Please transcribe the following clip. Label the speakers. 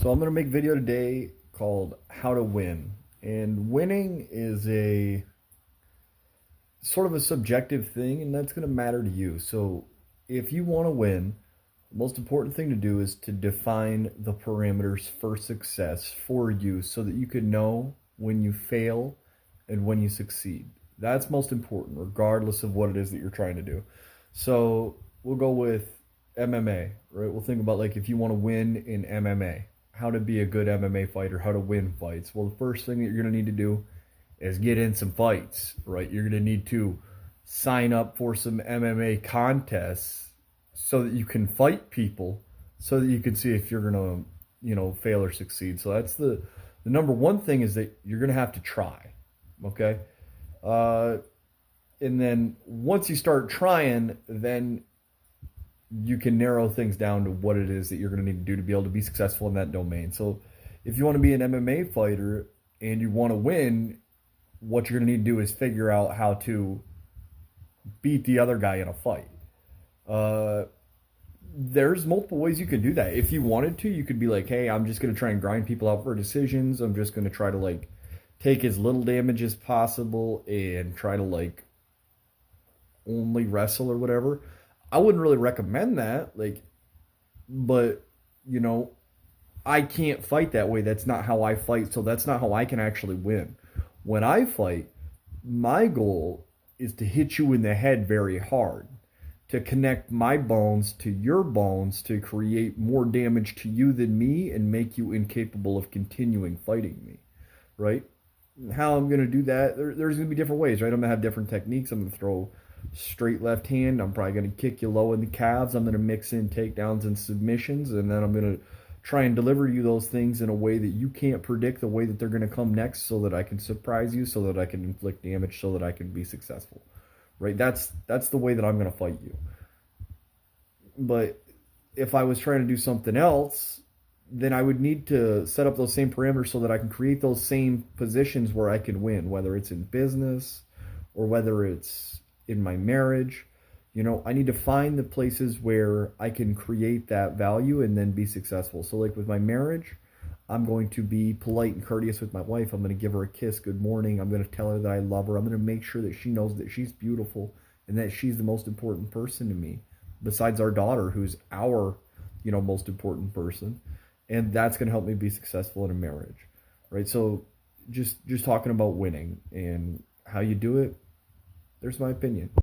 Speaker 1: So I'm going to make a video today called How to Win. And winning is a sort of a subjective thing, and that's going to matter to you. So if you want to win, the most important thing to do is to define the parameters for success for you so that you can know when you fail and when you succeed. That's most important, regardless of what it is that you're trying to do. So we'll go with MMA, right? We'll think about like if you want to win in MMA, how to be a good MMA fighter, how to win fights. Well, the first thing that you're going to need to do is get in some fights, right? You're going to need to sign up for some MMA contests so that you can fight people so that you can see if you're going to, fail or succeed. So that's the number one thing is that you're going to have to try, okay? Uh, and then once you start trying, then you can narrow things down to what it is that you're going to need to do to be able to be successful in that domain. So if you want to be an MMA fighter and you want to win, what you're going to need to do is figure out how to beat the other guy in a fight. Uh, there's multiple ways you can do that. If you wanted to, you could be like, hey, I'm just going to try and grind people out for decisions. I'm just going to try to like take as little damage as possible and try to like only wrestle or whatever. I wouldn't really recommend that. Like, but you know, I can't fight that way. That's not how I fight. So that's not how I can actually win. When I fight, my goal is to hit you in the head very hard, to connect my bones to your bones, to create more damage to you than me and make you incapable of continuing fighting me, right? How I'm going to do that, there's going to be different ways, right? I'm going to have different techniques. I'm going to throw straight left hand. I'm probably going to kick you low in the calves. I'm going to mix in takedowns and submissions, and then I'm going to try and deliver you those things in a way that you can't predict the way that they're going to come next so that I can surprise you, so that I can inflict damage, so that I can be successful, right? That's the way that I'm going to fight you. But if I was trying to do something else, then I would need to set up those same parameters so that I can create those same positions where I can win, whether it's in business or whether it's in my marriage. I need to find the places where I can create that value and then be successful. So, like with my marriage, I'm going to be polite and courteous with my wife. I'm going to give her a kiss, good morning. I'm going to tell her that I love her. I'm going to make sure that she knows that she's beautiful and that she's the most important person to me, besides our daughter, who's our, most important person. And that's going to help me be successful in a marriage, right? So, just talking about winning and how you do it, there's my opinion.